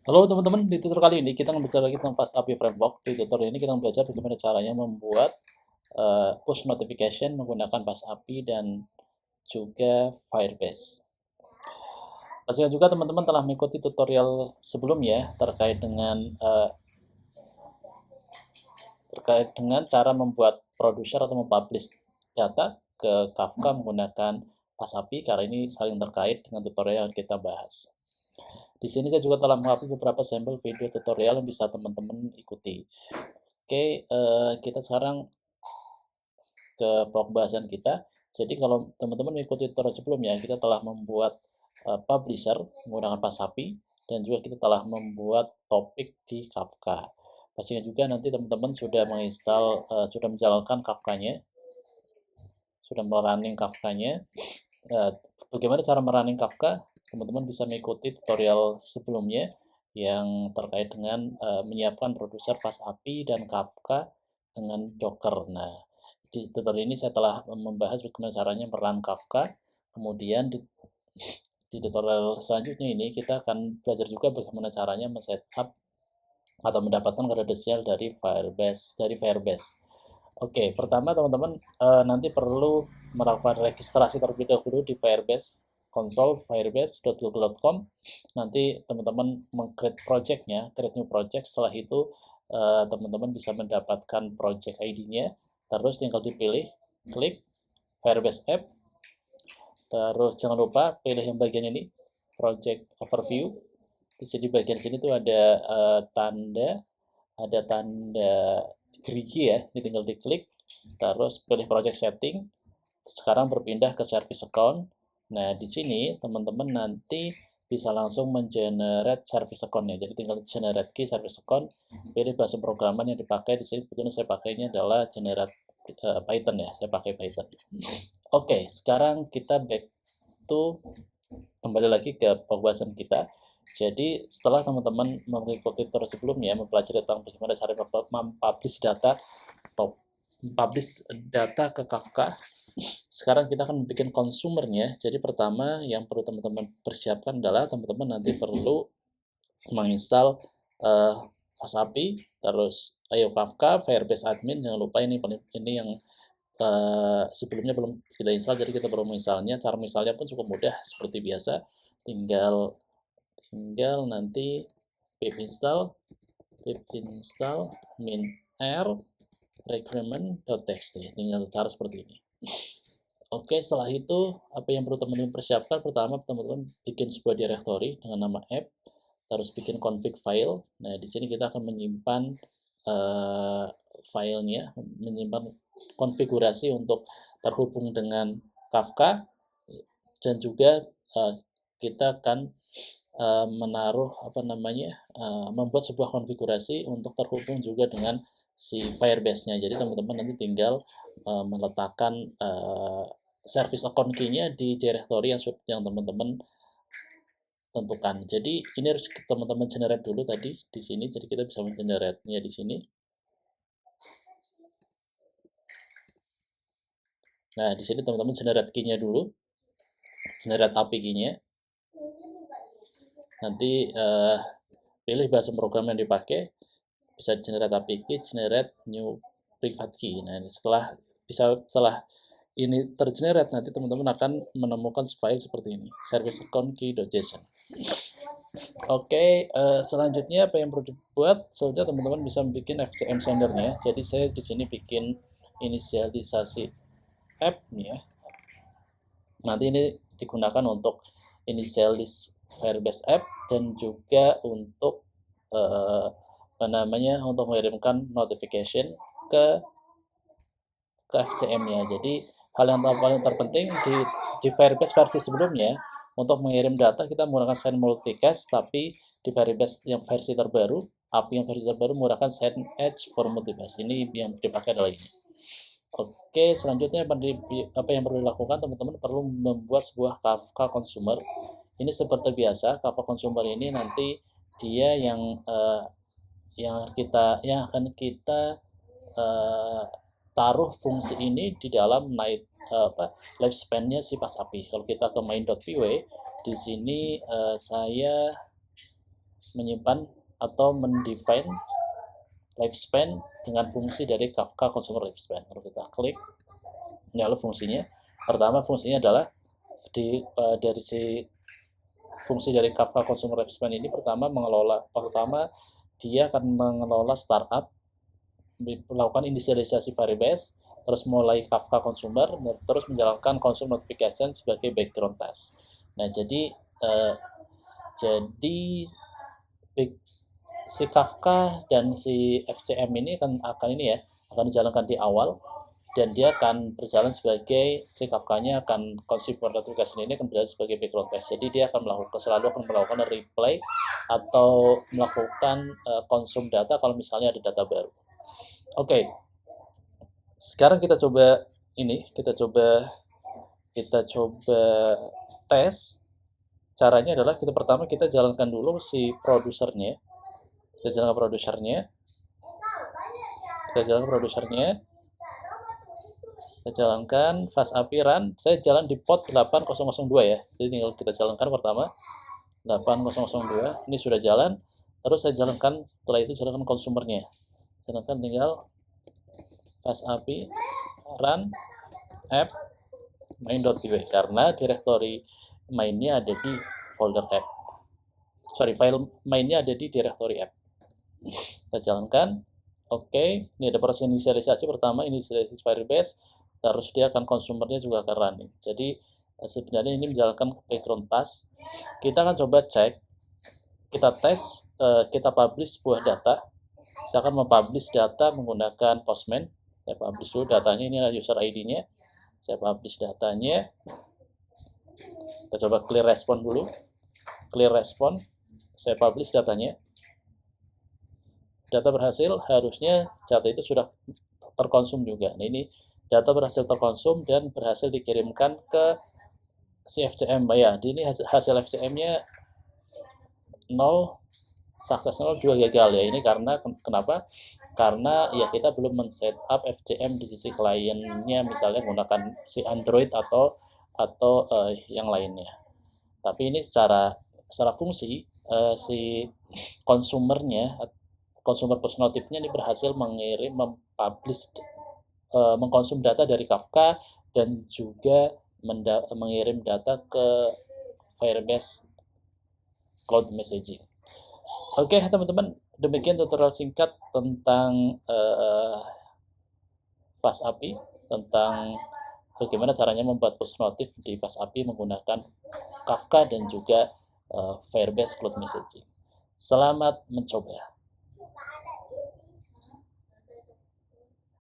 Halo teman-teman, di tutorial kali ini kita akan bicara lagi tentang Fast API Framework. Di tutorial ini kita akan belajar bagaimana caranya membuat push notification menggunakan Fast API dan juga Firebase. Pastikan juga teman-teman telah mengikuti tutorial sebelumnya terkait dengan cara membuat producer atau mempublish data ke Kafka menggunakan Fast API, karena ini saling terkait dengan tutorial yang kita bahas. Di sini saya juga telah mengupload beberapa sampel video tutorial yang bisa teman-teman ikuti. Oke, kita sekarang ke pembahasan kita. Jadi kalau teman-teman mengikuti tutorial sebelumnya, kita telah membuat publisher menggunakan Pasapi, dan juga kita telah membuat topik di Kafka. Pastikan juga nanti teman-teman sudah menginstal, sudah menjalankan Kafkanya, sudah merunning Kafkanya. Bagaimana cara merunning Kafka? Teman-teman bisa mengikuti tutorial sebelumnya yang terkait dengan menyiapkan produser Fast API dan Kafka dengan Docker. Nah, di tutorial ini saya telah membahas bagaimana caranya merun Kafka. Kemudian di tutorial selanjutnya ini kita akan belajar juga bagaimana caranya men-setup atau mendapatkan kredensial dari Firebase. Oke, pertama teman-teman nanti perlu melakukan registrasi terlebih dahulu di Firebase console firebase.google.com. Nanti teman-teman meng-create project-nya, create new project. Setelah itu teman-teman bisa mendapatkan project ID-nya. Terus tinggal dipilih, klik Firebase App. Terus jangan lupa pilih yang bagian ini, project overview. Di sini bagian sini tuh ada tanda gerigi ya, ini tinggal diklik, terus pilih project setting, sekarang berpindah ke service account. Nah, di sini teman-teman nanti bisa langsung mengenerate service account-nya. Jadi tinggal generate key service account, pilih bahasa programan yang dipakai. Di sini kebetulan saya pakainya adalah generate Python ya, saya pakai Python. Oke, sekarang kita back to kembali lagi ke pembahasan kita. Jadi setelah teman-teman mengikuti tutorial sebelumnya, mempelajari tentang bagaimana cara mempublish data atau publish data ke Kafka, sekarang kita akan bikin konsumernya. Jadi pertama yang perlu teman-teman persiapkan adalah teman-teman nanti perlu menginstal Fast API, terus IO Kafka, Firebase admin. Jangan lupa ini yang sebelumnya belum kita install, jadi kita perlu menginstalnya. Cara menginstalnya pun cukup mudah, seperti biasa, tinggal nanti pip install min r requirement.txt, tinggal cara seperti ini. Oke, setelah itu apa yang perlu teman-teman persiapkan? Pertama, teman-teman bikin sebuah directory dengan nama app, terus bikin config file. Nah, di sini kita akan menyimpan filenya, menyimpan konfigurasi untuk terhubung dengan Kafka, dan juga kita akan menaruh membuat sebuah konfigurasi untuk terhubung juga dengan si Firebase-nya. Jadi teman-teman nanti tinggal meletakkan service account key-nya di directory yang teman-teman tentukan. Jadi ini harus teman-teman generate dulu tadi di sini. Jadi kita bisa mengenerate-nya di sini. Nah, di sini teman-teman generate key-nya dulu. Generate API key-nya. Nanti pilih bahasa program yang dipakai, bisa generate API key, generate new private key. Nah, setelah ini tergenerate, nanti teman-teman akan menemukan file seperti ini, service account key.json. Oke, selanjutnya apa yang perlu dibuat? Sudah teman-teman bisa bikin FCM sendernya. Jadi saya di sini bikin inisialisasi app nih ya. Nanti ini digunakan untuk inisialis Firebase app dan juga untuk untuk mengirimkan notification ke FCM-nya. Jadi hal yang paling terpenting di Firebase versi sebelumnya, untuk mengirim data kita menggunakan send multicast, tapi di Firebase yang versi terbaru, API yang versi terbaru menggunakan send edge for multicast. Ini yang dipakai adalah ini. Oke, selanjutnya apa yang perlu dilakukan? Teman-teman perlu membuat sebuah Kafka consumer. Ini seperti biasa, Kafka consumer ini nanti dia yang akan kita taruh fungsi ini di dalam lifespan-nya si Fast API. Kalau kita ke main.py, di sini saya menyimpan atau mendefine lifespan dengan fungsi dari Kafka Consumer Lifespan. Kalau kita klik, ini adalah fungsinya. Pertama, fungsinya adalah dari fungsi dari Kafka Consumer Lifespan ini pertama dia akan mengelola startup, melakukan inisialisasi Firebase, terus mulai Kafka Consumer, terus menjalankan consumer notification sebagai background task. Nah, jadi si Kafka dan si FCM ini akan dijalankan di awal, dan dia akan berjalan sebagai si Kafkanya akan consumer notification ini akan berjalan sebagai background test. Jadi dia akan selalu melakukan replay atau melakukan konsum data kalau misalnya ada data baru. Oke. Sekarang kita coba tes. Caranya adalah pertama kita jalankan dulu si produsernya. Kita jalankan produsernya. Kita jalankan fast API run. Saya jalan di port 8002 ya. Jadi tinggal kita jalankan pertama 8002. Ini sudah jalan. Terus saya jalankan, setelah itu jalankan konsumernya. Jalankan tinggal fast API run app main.py, karena direktori mainnya ada di folder app. File mainnya ada di direktori app. Kita jalankan. Oke, ini ada proses inisialisasi pertama, inisialisasi Firebase, terus dia akan konsumernya juga akan running. Jadi sebenarnya ini menjalankan background task. Kita akan coba cek, kita tes, kita publish sebuah data. Saya akan mempublish data menggunakan Postman. Saya publish dulu datanya, ini adalah user ID-nya. Saya publish datanya. Kita coba clear respon dulu. Clear respon. Saya publish datanya. Data berhasil, harusnya data itu sudah terkonsum juga. Nah, ini data berhasil terkonsum dan berhasil dikirimkan ke si FCM. Ya, ini hasil FCM-nya 0, sukses 0, juga gagal ya. Ini karena kenapa? Karena ya kita belum men-setup FCM di sisi kliennya, misalnya menggunakan si Android atau yang lainnya. Tapi ini secara fungsi si consumer push notifnya ini berhasil mengkonsum data dari Kafka dan juga mengirim data ke Firebase Cloud Messaging. Oke, teman-teman, demikian tutorial singkat tentang Fast API, tentang bagaimana caranya membuat push notif di Fast API menggunakan Kafka dan juga Firebase Cloud Messaging. Selamat mencoba.